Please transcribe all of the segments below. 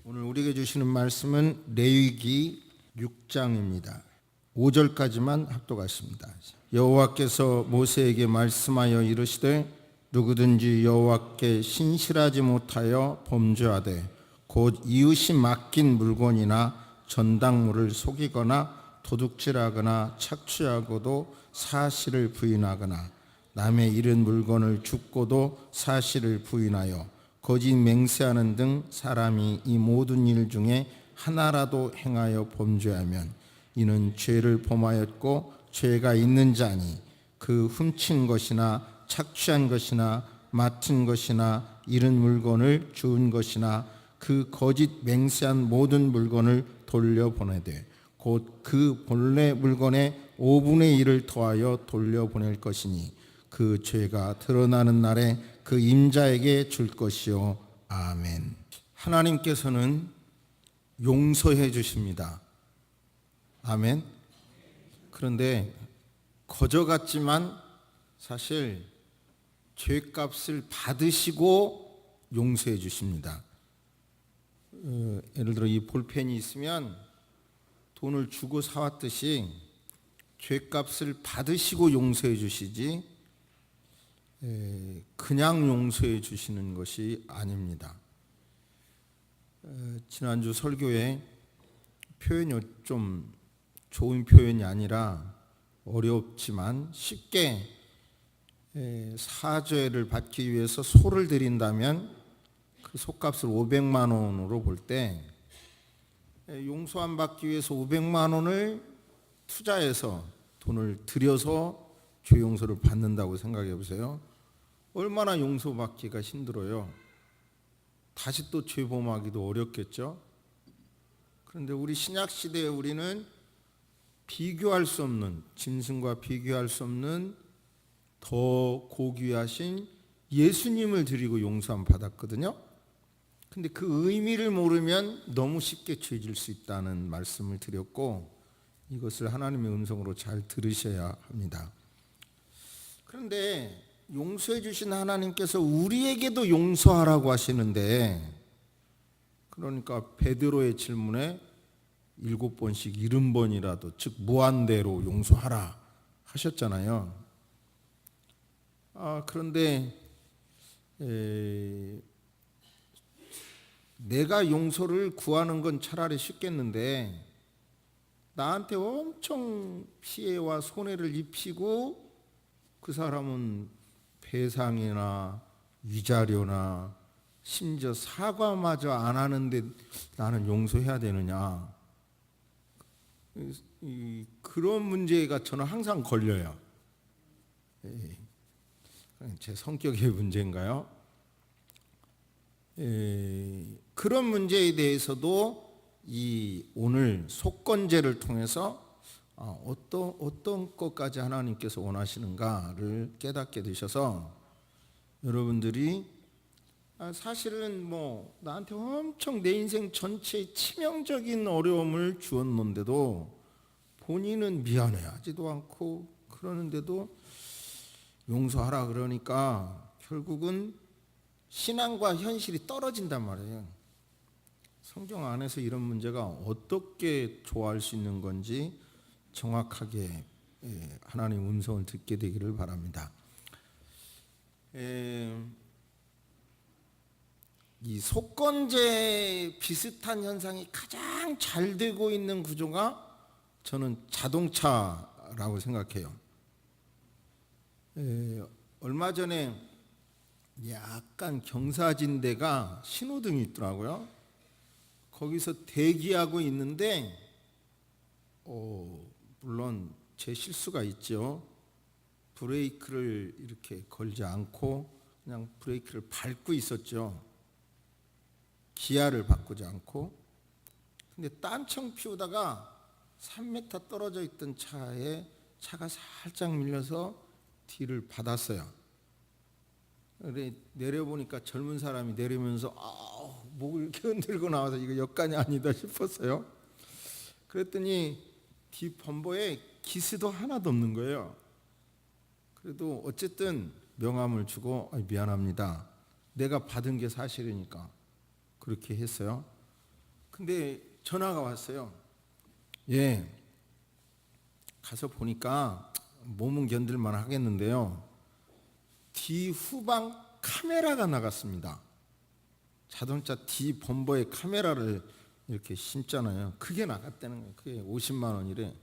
오늘 우리에게 주시는 말씀은 레위기 6장입니다. 5절까지만 합독하십니다. 여호와께서 모세에게 말씀하여 이르시되 누구든지 여호와께 신실하지 못하여 범죄하되 곧 이웃이 맡긴 물건이나 전당물을 속이거나 도둑질하거나 착취하고도 사실을 부인하거나 남의 잃은 물건을 줍고도 사실을 부인하여 거짓 맹세하는 등 사람이 이 모든 일 중에 하나라도 행하여 범죄하면 이는 죄를 범하였고 죄가 있는 자니 그 훔친 것이나 착취한 것이나 맡은 것이나 잃은 물건을 주운 것이나 그 거짓 맹세한 모든 물건을 돌려보내되 곧 그 본래 물건의 5분의 1을 더하여 돌려보낼 것이니 그 죄가 드러나는 날에 그 임자에게 줄 것이요. 아멘. 하나님께서는 용서해 주십니다. 아멘. 그런데 거저 같지만 사실 죄값을 받으시고 용서해 주십니다. 예를 들어 이 볼펜이 있으면 돈을 주고 사왔듯이 죄값을 받으시고 용서해 주시지 그냥 용서해 주시는 것이 아닙니다. 지난주 설교에 표현이 좀 좋은 표현이 아니라 어렵지만 쉽게 사죄를 받기 위해서 소를 드린다면 그 소값을 500만 원으로 볼 때 용서함 받기 위해서 500만 원을 투자해서 돈을 들여서 죄 용서를 받는다고 생각해 보세요. 얼마나 용서받기가 힘들어요. 다시 또 죄 범하기도 어렵겠죠. 그런데 우리 신약 시대에 우리는 비교할 수 없는, 짐승과 비교할 수 없는 더 고귀하신 예수님을 드리고 용서함 받았거든요. 근데 그 의미를 모르면 너무 쉽게 죄질 수 있다는 말씀을 드렸고, 이것을 하나님의 음성으로 잘 들으셔야 합니다. 그런데 용서해 주신 하나님께서 우리에게도 용서하라고 하시는데, 그러니까 베드로의 질문에 7번씩 70번이라도 즉 무한대로 용서하라 하셨잖아요. 그런데 내가 용서를 구하는 건 차라리 쉽겠는데 나한테 엄청 피해와 손해를 입히고 그 사람은 배상이나 위자료나 심지어 사과마저 안 하는데 나는 용서해야 되느냐, 그런 문제가 저는 항상 걸려요. 제 성격의 문제인가요? 그런 문제에 대해서도 이 오늘 속건제를 통해서 어떤 것까지 하나님께서 원하시는가를 깨닫게 되셔서 여러분들이 사실은 나한테 엄청 내 인생 전체에 치명적인 어려움을 주었는데도 본인은 미안해하지도 않고 그러는데도 용서하라 그러니까 결국은 신앙과 현실이 떨어진단 말이에요. 성경 안에서 이런 문제가 어떻게 좋아할 수 있는 건지 정확하게 하나님의 음성을 듣게 되기를 바랍니다. 이 속건제 비슷한 현상이 가장 잘 되고 있는 구조가 저는 자동차라고 생각해요. 얼마 전에 약간 경사진 데가 신호등이 있더라고요. 거기서 대기하고 있는데 물론 제 실수가 있죠. 브레이크를 이렇게 걸지 않고 그냥 브레이크를 밟고 있었죠. 기아를 바꾸지 않고. 근데 딴청 피우다가 3m 떨어져 있던 차에 차가 살짝 밀려서 뒤를 받았어요. 내려보니까 젊은 사람이 내리면서 목을 이렇게 흔들고 나와서 이거 역간이 아니다 싶었어요. 그랬더니 뒤 범버에 기스도 하나도 없는 거예요. 그래도 어쨌든 명함을 주고 미안합니다. 내가 받은 게 사실이니까 그렇게 했어요. 근데 전화가 왔어요. 예, 가서 보니까 몸은 견딜만 하겠는데요. 뒤 후방 카메라가 나갔습니다. 자동차 뒤 범버에 카메라를 이렇게 심잖아요. 그게 나갔다는 거예요. 그게 50만 원이래.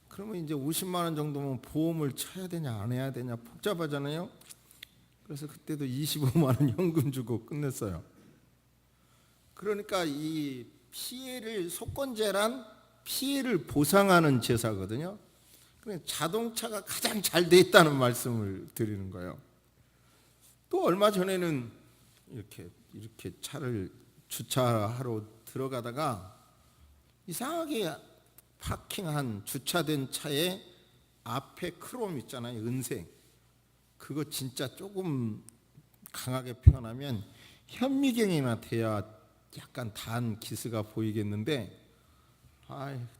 그러면 이제 50만 원 정도면 보험을 쳐야 되냐 안 해야 되냐 복잡하잖아요. 그래서 그때도 25만 원 현금 주고 끝냈어요. 그러니까 이 피해를, 속건제란 피해를 보상하는 제사거든요. 그러니까 자동차가 가장 잘 돼 있다는 말씀을 드리는 거예요. 또 얼마 전에는 이렇게 차를 주차하러 들어가다가 이상하게 파킹한 주차된 차에 앞에 크롬 있잖아요, 은색. 그거 진짜 조금 강하게 표현하면 현미경이나 돼야 약간 단 기스가 보이겠는데,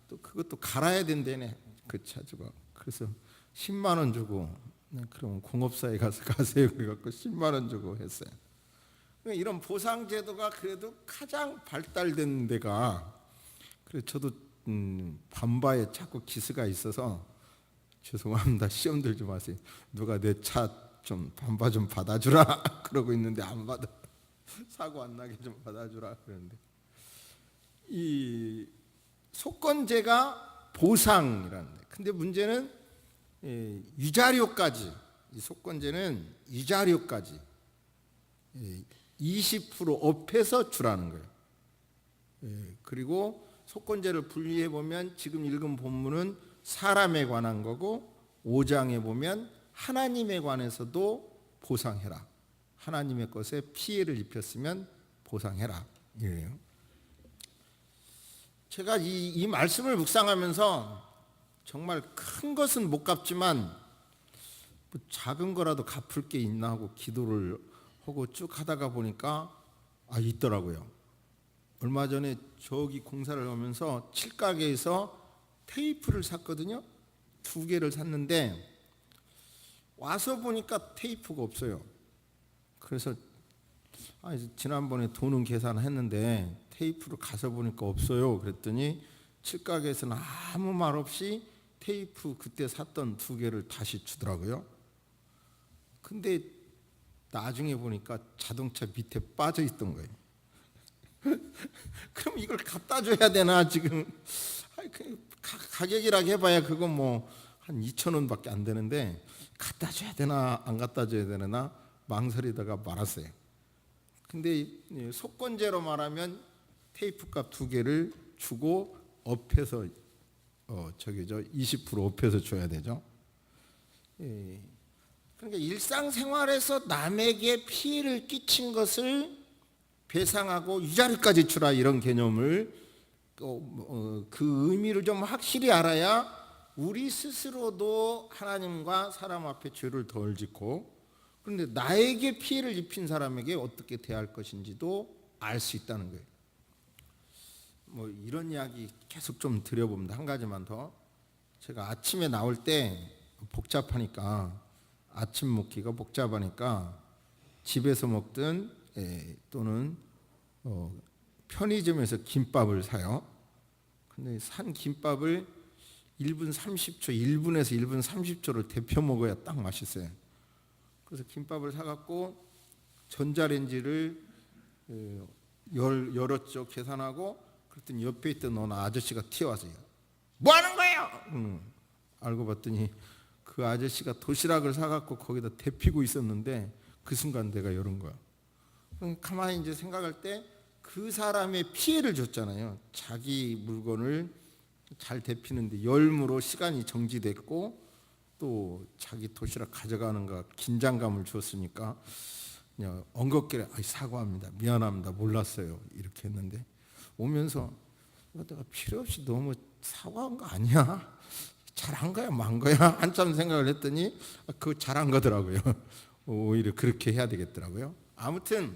또 그것도 갈아야 된다네, 그 차주가. 그래서 10만 원 주고, 그럼 공업사에 가서 가세요 그래갖고 10만 원 주고 했어요. 이런 보상제도가 그래도 가장 발달된 데가, 그래서 저도 반바에 자꾸 기스가 있어서 죄송합니다. 시험 들지 마세요. 누가 내 차 좀 반바 좀 받아주라 그러고 있는데 안 받아. 사고 안 나게 좀 받아주라 그러는데, 이 속건제가 보상이라는데, 근데 문제는 위자료까지, 이 속건제는 위자료까지 20% 업해서 주라는 거예요. 그리고 속건제를 분리해 보면 지금 읽은 본문은 사람에 관한 거고, 5장에 보면 하나님에 관해서도 보상해라. 하나님의 것에 피해를 입혔으면 보상해라. 이래요. 제가 이 말씀을 묵상하면서 정말 큰 것은 못 갚지만 뭐 작은 거라도 갚을 게 있나 하고 기도를 하고 쭉 하다가 보니까 있더라고요. 얼마 전에 저기 공사를 하면서 칠가게에서 테이프를 샀거든요. 2개를 샀는데 와서 보니까 테이프가 없어요. 그래서 지난번에 돈은 계산했는데 테이프를 가서 보니까 없어요. 그랬더니 칠가게에서는 아무 말 없이 테이프 그때 샀던 2개를 다시 주더라고요. 근데 나중에 보니까 자동차 밑에 빠져 있던 거예요. 그럼 이걸 갖다 줘야 되나 지금? 가격이라고 해봐야 그거 뭐 한 2,000원밖에 안 되는데 갖다 줘야 되나 안 갖다 줘야 되나 망설이다가 말았어요. 근데 속건제로 말하면 테이프 값 2개를 주고 업해서 20% 업해서 줘야 되죠. 그러니까 일상생활에서 남에게 피해를 끼친 것을 배상하고 위자료까지 주라, 이런 개념을 그 의미를 좀 확실히 알아야 우리 스스로도 하나님과 사람 앞에 죄를 덜 짓고, 그런데 나에게 피해를 입힌 사람에게 어떻게 대할 것인지도 알 수 있다는 거예요. 뭐 이런 이야기 계속 좀 드려봅니다. 한 가지만 더. 제가 아침에 나올 때 복잡하니까, 아침 먹기가 복잡하니까 집에서 먹든 또는 편의점에서 김밥을 사요. 근데 산 김밥을 1분 30초, 1분에서 1분 30초를 데펴 먹어야 딱 맛있어요. 그래서 김밥을 사갖고 전자레인지를 열었죠. 계산하고. 그랬더니 옆에 있던 어느 아저씨가 튀어와서요. 뭐 하는 거예요? 알고 봤더니 그 아저씨가 도시락을 사갖고 거기다 데피고 있었는데 그 순간 내가 열은 거야. 가만히 이제 생각할 때 그 사람의 피해를 줬잖아요. 자기 물건을 잘 데피는데 열무로 시간이 정지됐고, 또 자기 도시락 가져가는 거 긴장감을 줬으니까 그냥 엉겁게 사과합니다. 미안합니다. 몰랐어요. 이렇게 했는데 오면서 내가 필요 없이 너무 사과한 거 아니야? 잘한 거야 만 거야? 한참 생각을 했더니 그거 잘한 거더라고요. 오히려 그렇게 해야 되겠더라고요. 아무튼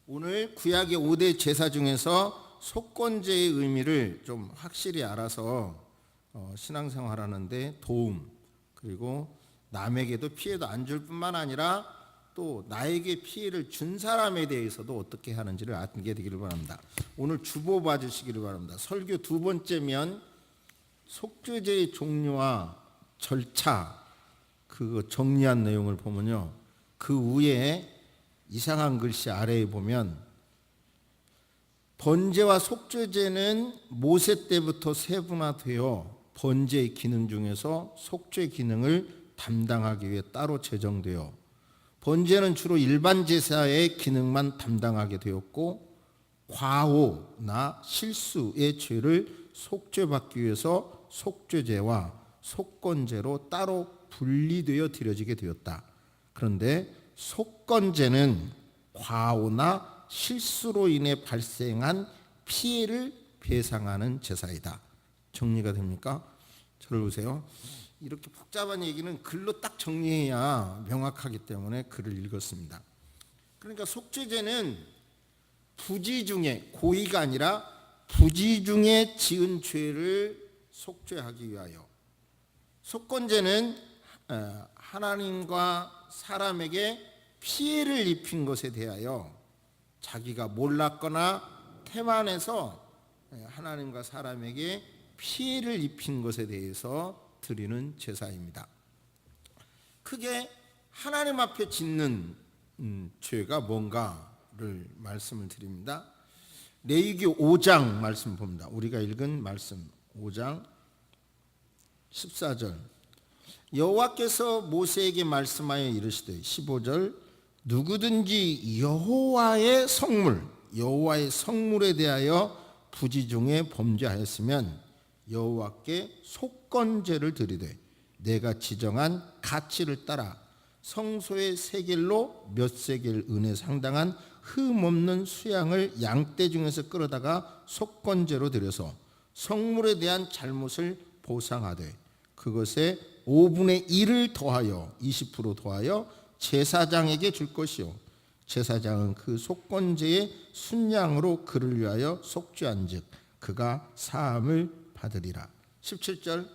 오늘 구약의 5대 제사 중에서 속건제의 의미를 좀 확실히 알아서 신앙생활하는데 도움, 그리고 남에게도 피해도 안 줄 뿐만 아니라 또 나에게 피해를 준 사람에 대해서도 어떻게 하는지를 알게 되기를 바랍니다. 오늘 주보 봐주시기를 바랍니다. 설교 두 번째면 속죄제의 종류와 절차 그거 정리한 내용을 보면요. 그 위에 이상한 글씨 아래에 보면 번제와 속죄제는 모세 때부터 세분화되어 번제의 기능 중에서 속죄 기능을 담당하기 위해 따로 제정되어 번제는 주로 일반 제사의 기능만 담당하게 되었고 과오나 실수의 죄를 속죄받기 위해서 속죄제와 속건제로 따로 분리되어 드려지게 되었다. 그런데 속건제는 과오나 실수로 인해 발생한 피해를 배상하는 제사이다. 정리가 됩니까? 저를 보세요. 이렇게 복잡한 얘기는 글로 딱 정리해야 명확하기 때문에 글을 읽었습니다. 그러니까 속죄제는 부지 중에 고의가 아니라 부지 중에 지은 죄를 속죄하기 위하여, 속건제는 하나님과 사람에게 피해를 입힌 것에 대하여 자기가 몰랐거나 태만해서 하나님과 사람에게 피해를 입힌 것에 대해서 드리는 제사입니다. 크게 하나님 앞에 짓는 죄가 뭔가를 말씀을 드립니다. 레위기 5장 말씀 봅니다. 우리가 읽은 말씀 5장 14절 여호와께서 모세에게 말씀하여 이르시되 15절 누구든지 여호와의 성물에 대하여 부지 중에 범죄하였으면 여호와께 속건제를 드리되 내가 지정한 가치를 따라 성소의 세겔로 몇 세겔 은에 상당한 흠없는 수양을 양떼 중에서 끌어다가 속건제로 드려서 성물에 대한 잘못을 보상하되 그것에 5분의 1을 더하여 20% 더하여 제사장에게 줄 것이요 제사장은 그 속건제의 순양으로 그를 위하여 속죄한즉 그가 사함을 받으리라. 17절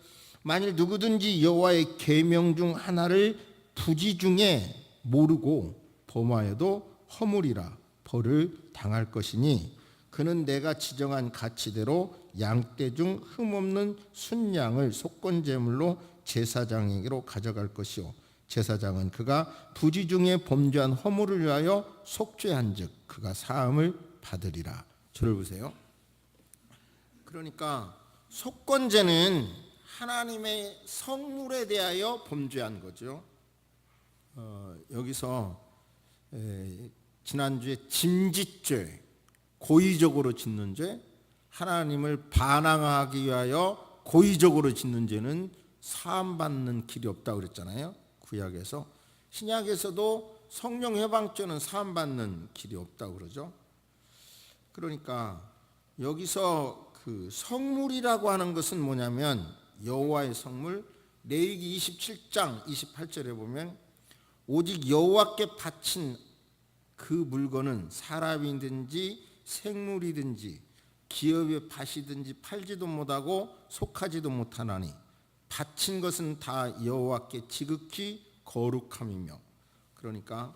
만일 누구든지 여호와의 계명 중 하나를 부지 중에 모르고 범하여도 허물이라 벌을 당할 것이니 그는 내가 지정한 가치대로 양떼 중 흠없는 순양을 속건제물로 제사장에게로 가져갈 것이요 제사장은 그가 부지 중에 범죄한 허물을 위하여 속죄한즉 그가 사함을 받으리라. 저를 보세요. 그러니까 속건제는 하나님의 성물에 대하여 범죄한 거죠. 여기서 지난주에 짐짓죄, 고의적으로 짓는 죄, 하나님을 반항하기 위하여 고의적으로 짓는 죄는 사함받는 길이 없다고 그랬잖아요. 구약에서. 신약에서도 성령 해방죄는 사함받는 길이 없다고 그러죠. 그러니까 여기서 그 성물이라고 하는 것은 뭐냐면 여호와의 성물, 레위기 27장 28절에 보면 오직 여호와께 바친 그 물건은 사람이든지 생물이든지 기업의 밭이든지 팔지도 못하고 속하지도 못하나니 바친 것은 다 여호와께 지극히 거룩함이며. 그러니까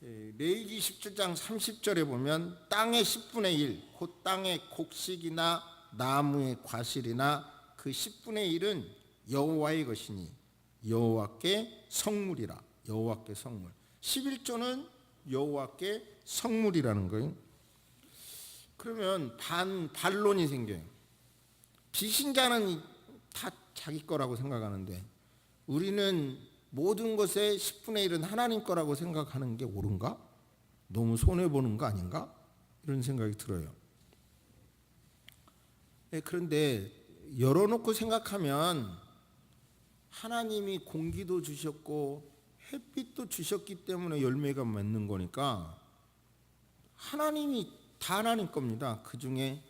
레위기 17장 30절에 보면 땅의 10분의 1, 곧 땅의 곡식이나 나무의 과실이나 그 10분의 1은 여호와의 것이니 여호와께 성물이라. 여호와께 성물. 11조는 여호와께 성물이라는 거예요. 그러면 반론이 생겨요. 비신자는 다 자기 거라고 생각하는데 우리는 모든 것의 10분의 1은 하나님 거라고 생각하는 게 옳은가? 너무 손해보는 거 아닌가? 이런 생각이 들어요. 그런데 열어놓고 생각하면 하나님이 공기도 주셨고 햇빛도 주셨기 때문에 열매가 맺는 거니까 하나님이 다 하나님 겁니다. 그 중에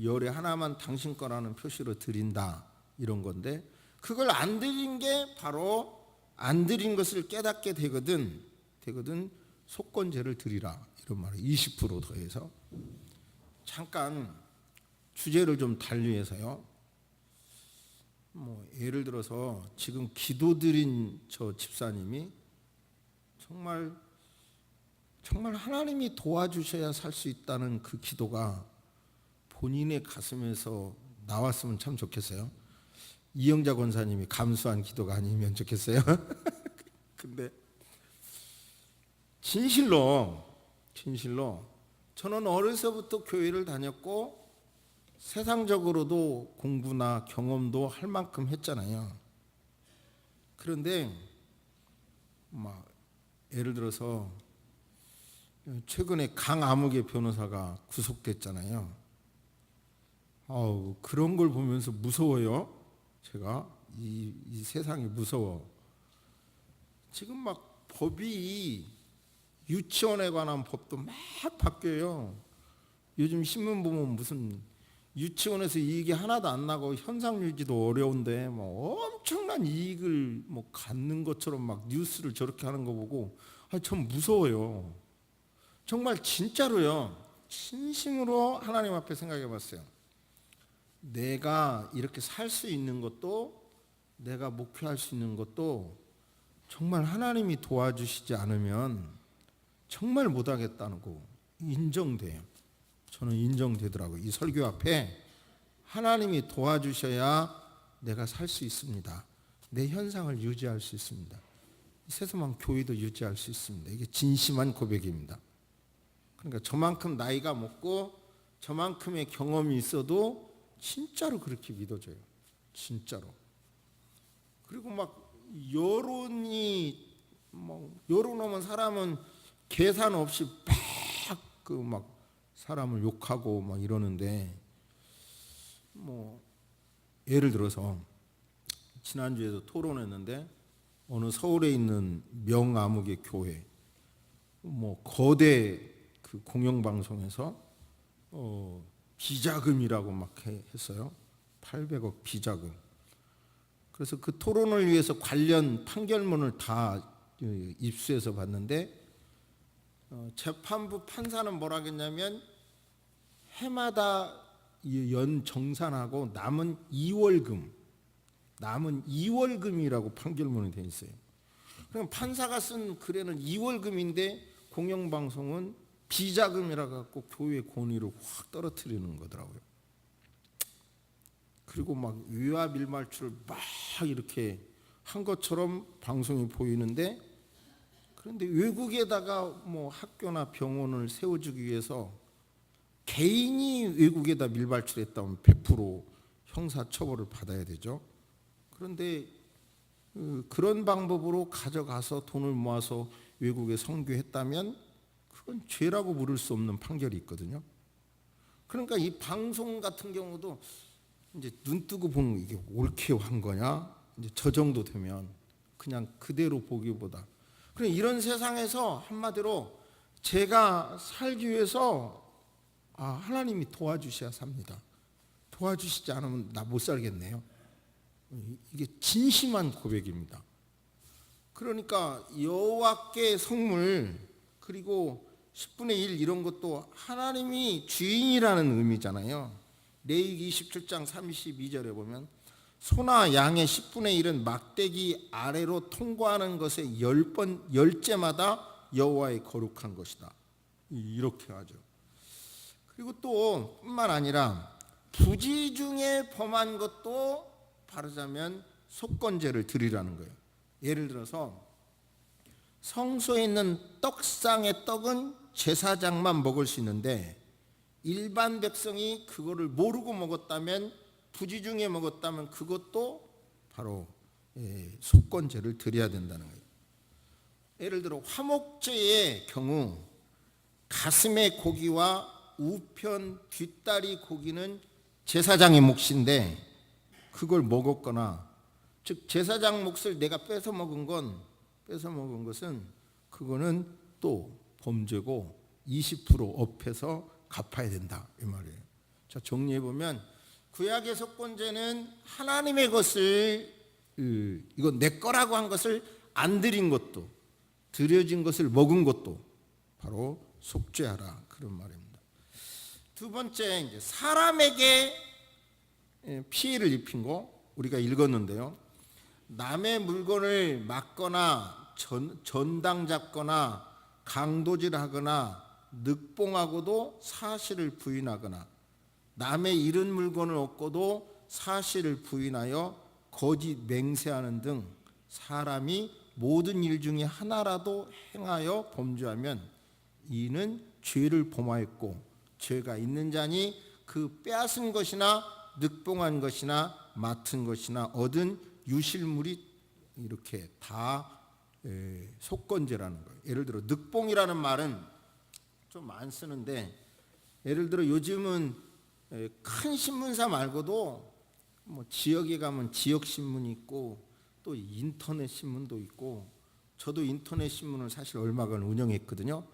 열의 하나만 당신 거라는 표시로 드린다 이런 건데 그걸 안 드린 게 바로 안 드린 것을 깨닫게 되거든 속건제를 드리라 이런 말을 20% 더해서. 잠깐 주제를 좀 달리해서요. 예를 들어서 지금 기도드린 저 집사님이 정말 하나님이 도와주셔야 살 수 있다는 그 기도가 본인의 가슴에서 나왔으면 참 좋겠어요. 이영자 권사님이 감수한 기도가 아니면 좋겠어요. 근데 진실로 저는 어려서부터 교회를 다녔고 세상적으로도 공부나 경험도 할 만큼 했잖아요. 그런데 막 예를 들어서 최근에 강아무개 변호사가 구속됐잖아요. 그런 걸 보면서 무서워요. 제가 이 세상이 무서워. 지금 막 법이 유치원에 관한 법도 막 바뀌어요. 요즘 신문 보면 무슨 유치원에서 이익이 하나도 안 나고 현상 유지도 어려운데 뭐 엄청난 이익을 뭐 갖는 것처럼 막 뉴스를 저렇게 하는 거 보고 참 무서워요. 정말 진짜로요. 진심으로 하나님 앞에 생각해 봤어요. 내가 이렇게 살 수 있는 것도, 내가 목표할 수 있는 것도 정말 하나님이 도와주시지 않으면 정말 못하겠다는 거 인정돼요. 저는 인정되더라고요. 이 설교 앞에 하나님이 도와주셔야 내가 살 수 있습니다. 내 현상을 유지할 수 있습니다. 세수만 교회도 유지할 수 있습니다. 이게 진심한 고백입니다. 그러니까 저만큼 나이가 먹고 저만큼의 경험이 있어도 진짜로 그렇게 믿어져요. 진짜로. 그리고 막 여론 오면 사람은 계산 없이 막 사람을 욕하고 막 이러는데 뭐 예를 들어서 지난주에도 토론했는데 어느 서울에 있는 명아무개 교회 뭐 거대 그 공영방송에서 비자금이라고 막 했어요. 800억 비자금. 그래서 그 토론을 위해서 관련 판결문을 다 입수해서 봤는데 재판부 판사는 뭐라 했냐면 해마다 연 정산하고 남은 2월금이라고 판결문이 돼 있어요. 그럼 판사가 쓴 글에는 2월금인데 공영방송은 비자금이라 갖고 교회 권위를 확 떨어뜨리는 거더라고요. 그리고 막 위와 밀말추를 막 이렇게 한 것처럼 방송이 보이는데, 그런데 외국에다가 뭐 학교나 병원을 세워주기 위해서 개인이 외국에다 밀발출했다면 100% 형사처벌을 받아야 되죠. 그런데 그런 방법으로 가져가서 돈을 모아서 외국에 선교했다면 그건 죄라고 물을 수 없는 판결이 있거든요. 그러니까 이 방송 같은 경우도 이제 눈 뜨고 보는 이게 옳게 한 거냐? 이제 저 정도 되면 그냥 그대로 보기보다. 그럼 이런 세상에서 한마디로 제가 살기 위해서 하나님이 도와주셔야 삽니다. 도와주시지 않으면 나 못 살겠네요. 이게 진심한 고백입니다. 그러니까 여호와께 성물 그리고 10분의 1 이런 것도 하나님이 주인이라는 의미잖아요. 레위기 27장 32절에 보면 소나 양의 10분의 1은 막대기 아래로 통과하는 것의 10제마다 여호와의 거룩한 것이다. 이렇게 하죠. 그리고 또 뿐만 아니라 부지 중에 범한 것도 바르자면 속건제를 드리라는 거예요. 예를 들어서 성소에 있는 떡상의 떡은 제사장만 먹을 수 있는데 일반 백성이 그거를 모르고 먹었다면, 부지 중에 먹었다면 그것도 바로 속건제를 드려야 된다는 거예요. 예를 들어 화목제의 경우 가슴의 고기와 우편 뒷다리 고기는 제사장의 몫인데 그걸 먹었거나, 즉 제사장 몫을 내가 뺏어 먹은 것은 그거는 또 범죄고 20% 업해서 갚아야 된다 이 말이에요. 자, 정리해 보면 구약의 속건제는 하나님의 것을 이거 내 거라고 한 것을 안 드린 것도, 드려진 것을 먹은 것도 바로 속죄하라 그런 말입니다. 두 번째, 이제 사람에게 피해를 입힌 거 우리가 읽었는데요. 남의 물건을 막거나 전당 잡거나 강도질하거나 늑봉하고도 사실을 부인하거나 남의 잃은 물건을 얻고도 사실을 부인하여 거짓 맹세하는 등 사람이 모든 일 중에 하나라도 행하여 범죄하면 이는 죄를 범하였고 죄가 있는 자니 그 빼앗은 것이나 늑봉한 것이나 맡은 것이나 얻은 유실물이 이렇게 다 속건제라는 거예요. 예를 들어 늑봉이라는 말은 좀 안 쓰는데, 예를 들어 요즘은 큰 신문사 말고도 뭐 지역에 가면 지역 신문이 있고 또 인터넷 신문도 있고, 저도 인터넷 신문을 사실 얼마간 운영했거든요.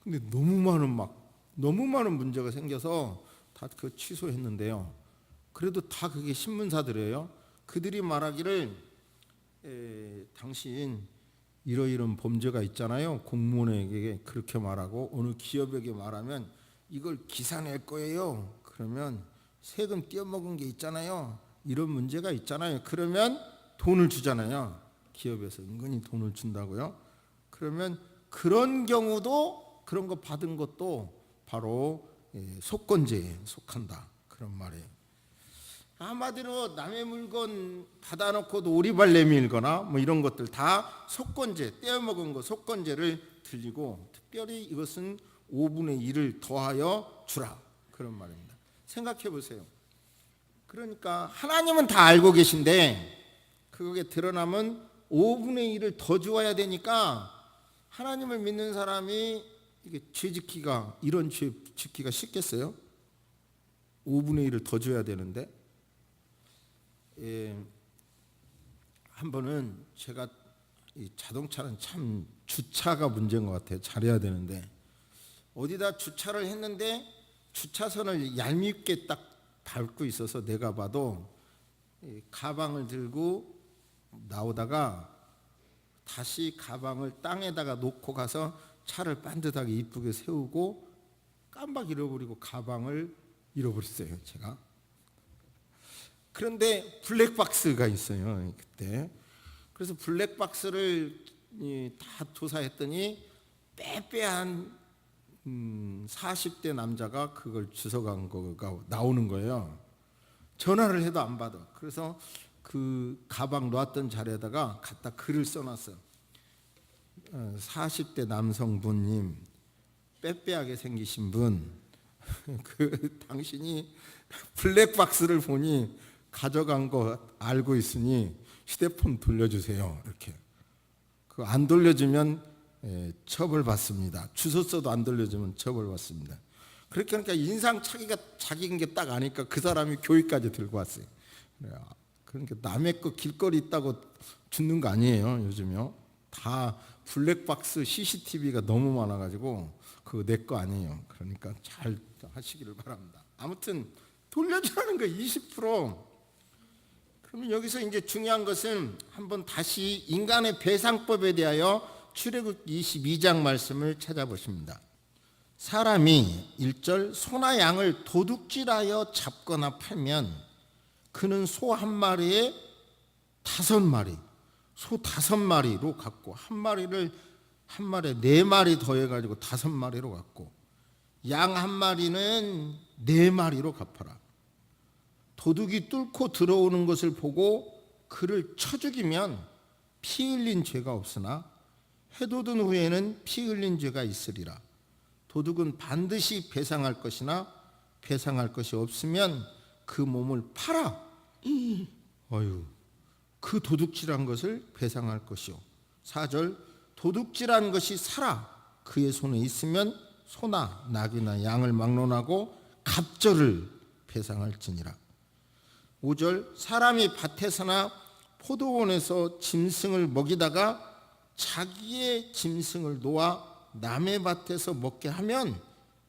근데 너무 많은 문제가 생겨서 다 그 취소했는데요. 그래도 다 그게 신문사들이에요. 그들이 말하기를 당신 이러이러한 범죄가 있잖아요. 공무원에게 그렇게 말하고 어느 기업에게 말하면 이걸 기사 낼 거예요. 그러면 세금 떼어먹은 게 있잖아요. 이런 문제가 있잖아요. 그러면 돈을 주잖아요. 기업에서 은근히 돈을 준다고요. 그러면 그런 경우도, 그런 거 받은 것도 바로 속건제에 속한다, 그런 말이에요. 한마디로 남의 물건 받아놓고도 오리발 내밀거나 뭐 이런 것들 다 속건제, 떼어먹은 거 속건제를 들리고, 특별히 이것은 5분의 1을 더하여 주라, 그런 말입니다. 생각해 보세요. 그러니까 하나님은 다 알고 계신데 그게 드러나면 5분의 1을 더 주어야 되니까 하나님을 믿는 사람이 이게 죄 지키가, 이런 죄 지키가 쉽겠어요? 5분의 1을 더 줘야 되는데. 한 번은 제가 이 자동차는 참 주차가 문제인 것 같아요. 잘해야 되는데 어디다 주차를 했는데 주차선을 얄밉게 딱 밟고 있어서 내가 봐도 가방을 들고 나오다가 다시 가방을 땅에다가 놓고 가서 차를 반듯하게 이쁘게 세우고 깜빡 잃어버리고 가방을 잃어버렸어요, 제가. 그런데 블랙박스가 있어요, 그때. 그래서 블랙박스를 다 조사했더니 빼빼한 40대 남자가 그걸 주워간 거가 나오는 거예요. 전화를 해도 안 받아. 그래서 그 가방 놓았던 자리에다가 갖다 글을 써놨어요. 40대 남성분님, 빼빼하게 생기신 분, 당신이 블랙박스를 보니 가져간 거 알고 있으니 휴대폰 돌려주세요. 이렇게. 그 안 돌려주면 처벌받습니다. 주소서도 안 돌려주면 처벌받습니다. 그렇게 하니까 인상 자기인 게 딱 아니까 그 사람이 교회까지 들고 왔어요. 그러니까 남의 거 길거리 있다고 죽는 거 아니에요, 요즘요. 다 블랙박스 CCTV가 너무 많아가지고 그거 내 거 아니에요. 그러니까 잘 하시기를 바랍니다. 아무튼 돌려주라는 거 20%. 그러면 여기서 이제 중요한 것은 한번 다시 인간의 배상법에 대하여 출애굽 22장 말씀을 찾아보십니다. 사람이 1절 소나 양을 도둑질하여 잡거나 팔면 그는 소 한 마리에 5마리, 소 5마리로 갚고 한 마리에 4마리 더해가지고 5마리로 갚고 양 한 마리는 4마리로 갚아라. 도둑이 뚫고 들어오는 것을 보고 그를 쳐 죽이면 피 흘린 죄가 없으나 해돋은 후에는 피 흘린 죄가 있으리라. 도둑은 반드시 배상할 것이나 배상할 것이 없으면 그 몸을 팔아 그 도둑질한 것을 배상할 것이요. 4절 도둑질한 것이 살아 그의 손에 있으면 소나 낙이나 양을 막론하고 갑절을 배상할지니라. 5절 사람이 밭에서나 포도원에서 짐승을 먹이다가 자기의 짐승을 놓아 남의 밭에서 먹게 하면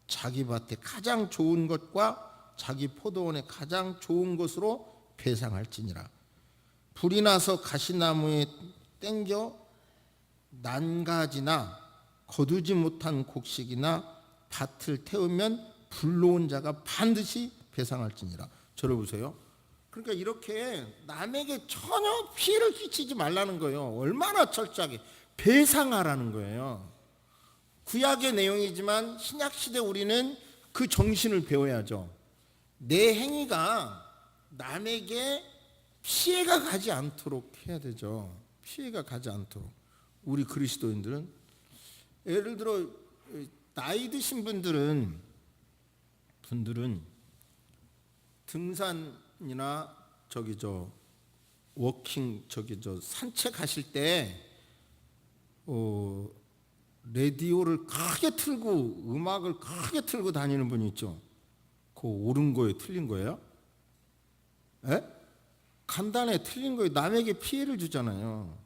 자기 밭에 가장 좋은 것과 자기 포도원에 가장 좋은 것으로 배상할지니라. 불이 나서 가시나무에 땡겨 난가지나 거두지 못한 곡식이나 밭을 태우면 불러온 자가 반드시 배상할지니라. 저를 보세요. 그러니까 이렇게 남에게 전혀 피해를 끼치지 말라는 거예요. 얼마나 철저하게. 배상하라는 거예요. 구약의 내용이지만 신약 시대 우리는 그 정신을 배워야죠. 내 행위가 남에게 피해가 가지 않도록 해야 되죠. 피해가 가지 않도록. 우리 그리스도인들은 예를 들어 나이 드신 분들은 등산이나 워킹 산책하실 때 라디오를 크게 틀고 음악을 크게 틀고 다니는 분이 있죠. 그거 옳은 거예요, 틀린 거예요? 에? 간단해, 틀린 거예요. 남에게 피해를 주잖아요.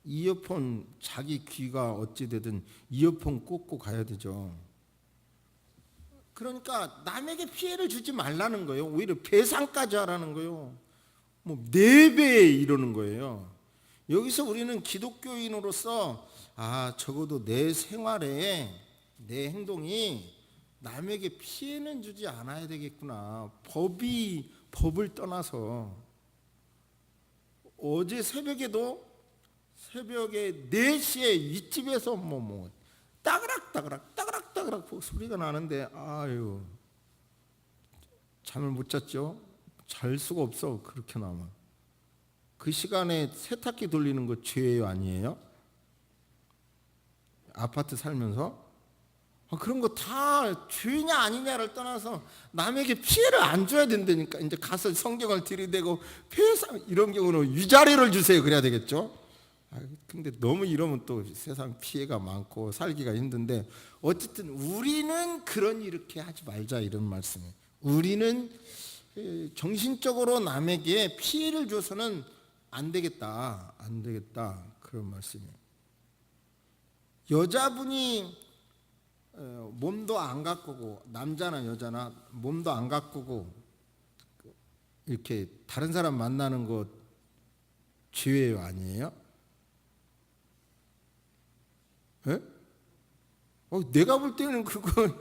이어폰, 자기 귀가 어찌 되든 이어폰 꽂고 가야 되죠. 그러니까 남에게 피해를 주지 말라는 거예요. 오히려 배상까지 하라는 거예요. 뭐 4배 이러는 거예요. 여기서 우리는 기독교인으로서 적어도 내 생활에 내 행동이 남에게 피해는 주지 않아야 되겠구나. 법을 떠나서 어제 새벽에 4시에 윗집에서 따그락 소리가 나는데 잠을 못 잤죠. 잘 수가 없어. 그렇게 나면 그 시간에 세탁기 돌리는 거 죄예요, 아니에요? 아파트 살면서 그런 거 다 죄냐 아니냐를 떠나서 남에게 피해를 안 줘야 된다니까. 이제 가서 성경을 들이대고 회상 이런 경우는 위자료를 주세요 그래야 되겠죠. 근데 너무 이러면 또 세상 피해가 많고 살기가 힘든데, 어쨌든 우리는 이렇게 하지 말자 이런 말씀이에요. 우리는 정신적으로 남에게 피해를 줘서는 안 되겠다 그런 말씀이에요. 여자분이 몸도 안 가꾸고, 남자나 여자나 몸도 안 가꾸고 이렇게 다른 사람 만나는 거 죄예요, 아니에요? 에? 내가 볼 때는 그거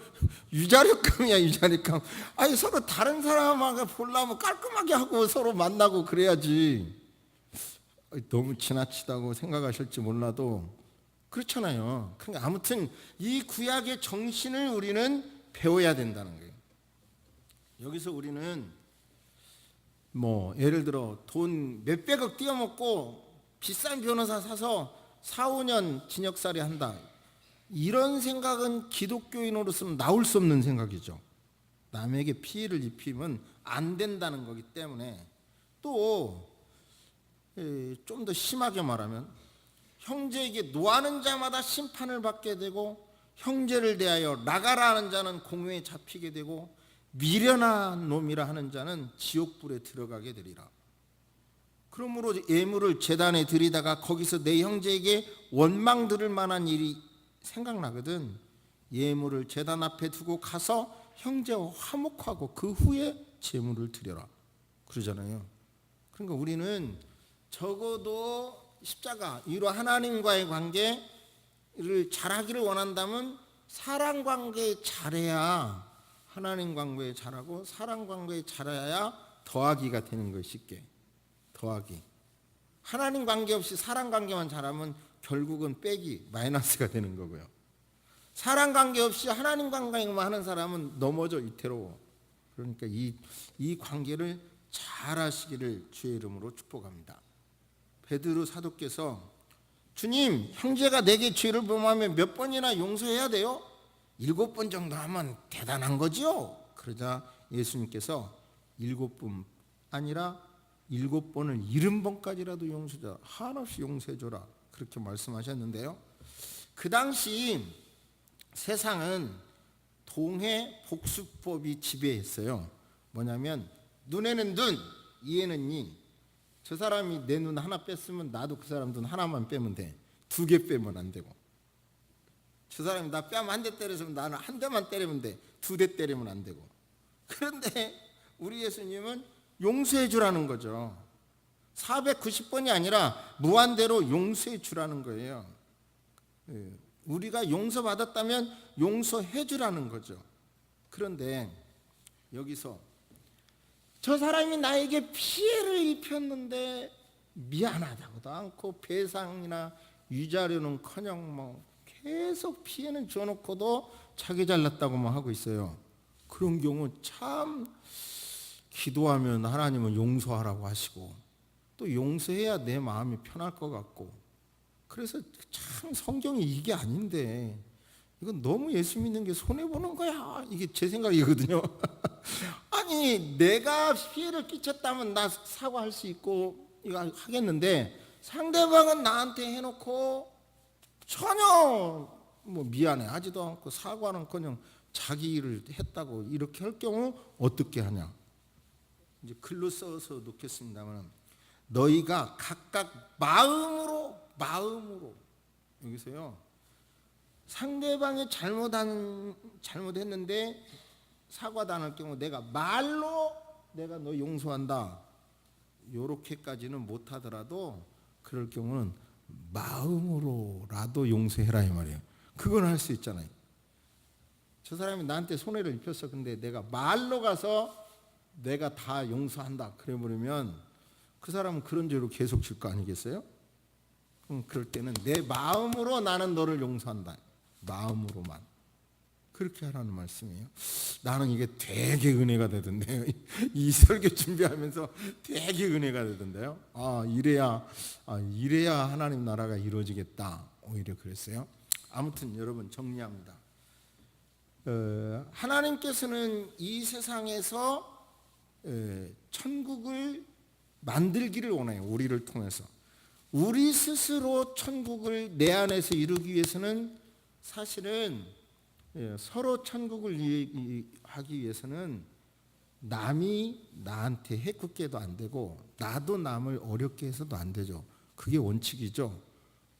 유자력감이야, 유자력감. 서로 다른 사람하고 보려면 깔끔하게 하고 서로 만나고 그래야지. 너무 지나치다고 생각하실지 몰라도 그렇잖아요. 그러니까 아무튼 이 구약의 정신을 우리는 배워야 된다는 거예요. 여기서 우리는 예를 들어 돈 몇백억 띄어먹고 비싼 변호사 사서 4, 5년 징역살이 한다. 이런 생각은 기독교인으로서는 나올 수 없는 생각이죠. 남에게 피해를 입히면 안 된다는 거기 때문에, 또 좀 더 심하게 말하면 형제에게 노하는 자마다 심판을 받게 되고, 형제를 대하여 나가라 하는 자는 공회에 잡히게 되고, 미련한 놈이라 하는 자는 지옥불에 들어가게 되리라. 그러므로 예물을 제단에 드리다가 거기서 내 형제에게 원망 들을 만한 일이 생각나거든 예물을 제단 앞에 두고 가서 형제와 화목하고 그 후에 제물을 드려라 그러잖아요. 그러니까 우리는 적어도 십자가 이로 하나님과의 관계를 잘하기를 원한다면 사랑 관계에 잘해야 하나님 관계에 잘하고, 사랑 관계에 잘해야 더하기가 되는 거예요. 쉽게 더하기. 하나님 관계 없이 사랑 관계만 잘하면 결국은 빼기, 마이너스가 되는 거고요. 사랑 관계 없이 하나님 관계만 하는 사람은 넘어져 위태로워. 그러니까 이 관계를 잘 하시기를 주의 이름으로 축복합니다. 베드로 사도께서 주님, 형제가 내게 죄를 범하면 몇 번이나 용서해야 돼요? 7번 정도 하면 대단한 거죠. 그러자 예수님께서 7번 아니라 7번을 70번까지라도 용서자, 한없이 용서해줘라 그렇게 말씀하셨는데요. 그 당시 세상은 동해 복수법이 지배했어요. 뭐냐면 눈에는 눈, 이에는 이. 저 사람이 내 눈 하나 뺐으면 나도 그 사람 눈 하나만 빼면 돼. 2개 빼면 안 되고. 저 사람이 나 뺨 한 대 때렸으면 나는 한 대만 때리면 돼. 2대 때리면 안 되고. 그런데 우리 예수님은 용서해 주라는 거죠. 490번이 아니라 무한대로 용서해 주라는 거예요. 우리가 용서받았다면 용서해 주라는 거죠. 그런데 여기서 저 사람이 나에게 피해를 입혔는데 미안하다고도 않고 배상이나 위자료는커녕 뭐 계속 피해는 줘놓고도 자기 잘났다고만 하고 있어요. 그런 경우 참 기도하면 하나님은 용서하라고 하시고 또 용서해야 내 마음이 편할 것 같고, 그래서 참 성경이 이게 아닌데 이건 너무 예수 믿는 게 손해보는 거야, 이게 제 생각이거든요. 아니 내가 피해를 끼쳤다면 나 사과할 수 있고 이거 하겠는데, 상대방은 나한테 해놓고 전혀 뭐 미안해 하지도 않고 사과는커녕 자기 일을 했다고 이렇게 할 경우 어떻게 하냐. 이제 글로 써서 놓겠습니다만, 너희가 각각 마음으로 여기서요, 상대방이 잘못했는데 사과도 안 할 경우 내가 말로 내가 너 용서한다 요렇게까지는 못하더라도 그럴 경우는 마음으로라도 용서해라 이 말이에요. 그건 할 수 있잖아요. 저 사람이 나한테 손해를 입혔어. 근데 내가 말로 가서 내가 다 용서한다 그래 버리면 그 사람은 그런 죄로 계속 질 거 아니겠어요? 그럴 때는 내 마음으로 나는 너를 용서한다. 마음으로만. 그렇게 하라는 말씀이에요. 나는 이게 되게 은혜가 되던데요. 이 설교 준비하면서 되게 은혜가 되던데요. 이래야 하나님 나라가 이루어지겠다. 오히려 그랬어요. 아무튼 여러분 정리합니다. 하나님께서는 이 세상에서 천국을 만들기를 원해요. 우리를 통해서. 우리 스스로 천국을 내 안에서 이루기 위해서는 사실은 서로 천국을 하기 위해서는 남이 나한테 해롭게도 안 되고 나도 남을 어렵게 해서도 안 되죠. 그게 원칙이죠.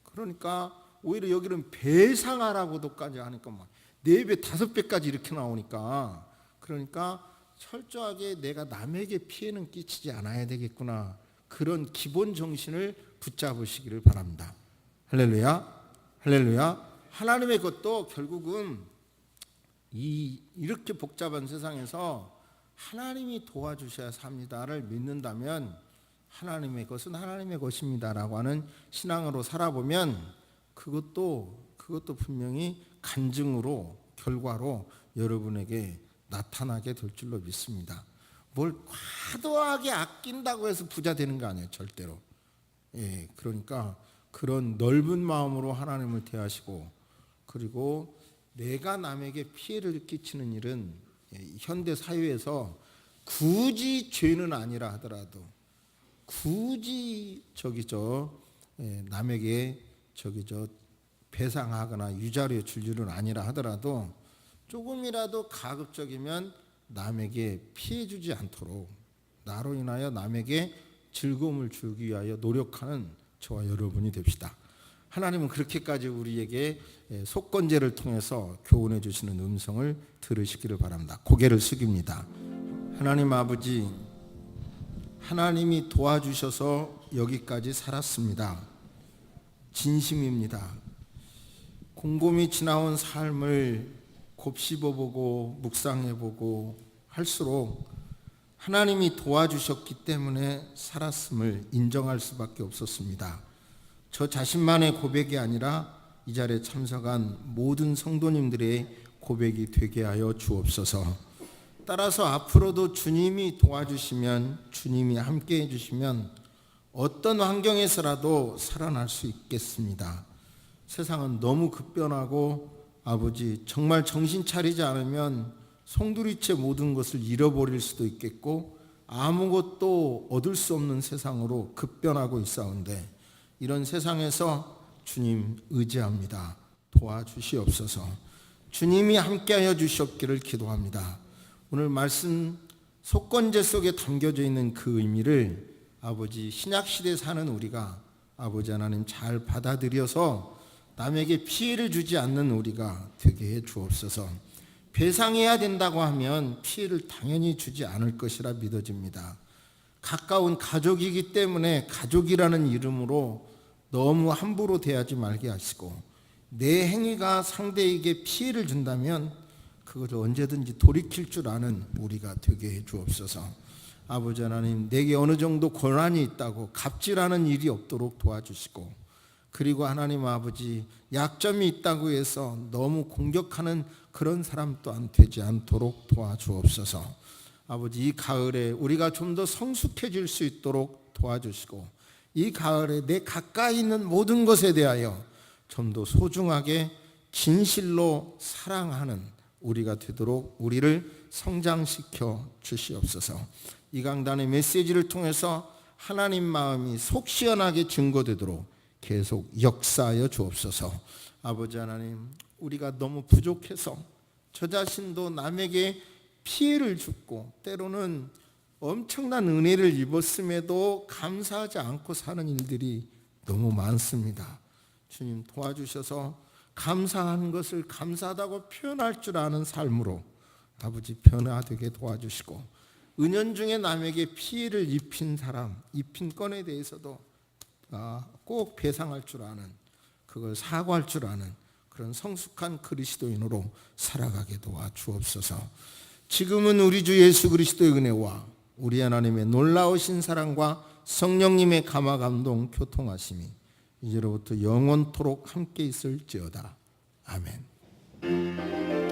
그러니까 오히려 여기는 배상하라고도까지 하니까 막 4배, 5배까지 이렇게 나오니까, 그러니까 철저하게 내가 남에게 피해는 끼치지 않아야 되겠구나. 그런 기본 정신을 붙잡으시기를 바랍니다. 할렐루야. 할렐루야. 하나님의 것도 결국은 이렇게 복잡한 세상에서 하나님이 도와주셔야 삽니다를 믿는다면 하나님의 것은 하나님의 것입니다라고 하는 신앙으로 살아보면 그것도 분명히 간증으로 결과로 여러분에게 나타나게 될 줄로 믿습니다. 뭘 과도하게 아낀다고 해서 부자 되는 거 아니에요. 절대로. 그러니까 그런 넓은 마음으로 하나님을 대하시고, 그리고 내가 남에게 피해를 끼치는 일은 현대 사회에서 굳이 죄는 아니라 하더라도, 굳이 남에게 배상하거나 유자료 줄 일은 아니라 하더라도 조금이라도 가급적이면 남에게 피해 주지 않도록 나로 인하여 남에게 즐거움을 주기 위하여 노력하는 저와 여러분이 됩시다. 하나님은 그렇게까지 우리에게 속건제를 통해서 교훈해 주시는 음성을 들으시기를 바랍니다. 고개를 숙입니다. 하나님 아버지, 하나님이 도와주셔서 여기까지 살았습니다. 진심입니다. 곰곰이 지나온 삶을 곱씹어보고 묵상해보고 할수록 하나님이 도와주셨기 때문에 살았음을 인정할 수밖에 없었습니다. 저 자신만의 고백이 아니라 이 자리에 참석한 모든 성도님들의 고백이 되게 하여 주옵소서. 따라서 앞으로도 주님이 도와주시면, 주님이 함께 해주시면 어떤 환경에서라도 살아날 수 있겠습니다. 세상은 너무 급변하고 아버지 정말 정신 차리지 않으면 송두리째 모든 것을 잃어버릴 수도 있겠고 아무것도 얻을 수 없는 세상으로 급변하고 있사온데, 이런 세상에서 주님 의지합니다. 도와주시옵소서. 주님이 함께하여 주시옵기를 기도합니다. 오늘 말씀 속건제 속에 담겨져 있는 그 의미를 아버지 신약시대에 사는 우리가 아버지 하나님 잘 받아들여서 남에게 피해를 주지 않는 우리가 되게 해 주옵소서. 배상해야 된다고 하면 피해를 당연히 주지 않을 것이라 믿어집니다. 가까운 가족이기 때문에 가족이라는 이름으로 너무 함부로 대하지 말게 하시고, 내 행위가 상대에게 피해를 준다면 그것을 언제든지 돌이킬 줄 아는 우리가 되게 해 주옵소서. 아버지 하나님, 내게 어느 정도 권한이 있다고 갑질하는 일이 없도록 도와주시고, 그리고 하나님 아버지, 약점이 있다고 해서 너무 공격하는 그런 사람 또한 되지 않도록 도와주옵소서. 아버지, 이 가을에 우리가 좀 더 성숙해질 수 있도록 도와주시고, 이 가을에 내 가까이 있는 모든 것에 대하여 좀 더 소중하게 진실로 사랑하는 우리가 되도록 우리를 성장시켜 주시옵소서. 이 강단의 메시지를 통해서 하나님 마음이 속 시원하게 증거되도록 계속 역사하여 주옵소서. 아버지 하나님, 우리가 너무 부족해서 저 자신도 남에게 피해를 줬고 때로는 엄청난 은혜를 입었음에도 감사하지 않고 사는 일들이 너무 많습니다. 주님 도와주셔서 감사하는 것을 감사하다고 표현할 줄 아는 삶으로 아버지 변화되게 도와주시고, 은연중에 남에게 피해를 입힌 사람, 입힌 건에 대해서도 꼭 배상할 줄 아는, 그걸 사과할 줄 아는 그런 성숙한 그리스도인으로 살아가게 도와주옵소서. 지금은 우리 주 예수 그리스도의 은혜와 우리 하나님의 놀라우신 사랑과 성령님의 감화 감동 교통하심이 이제로부터 영원토록 함께 있을지어다. 아멘.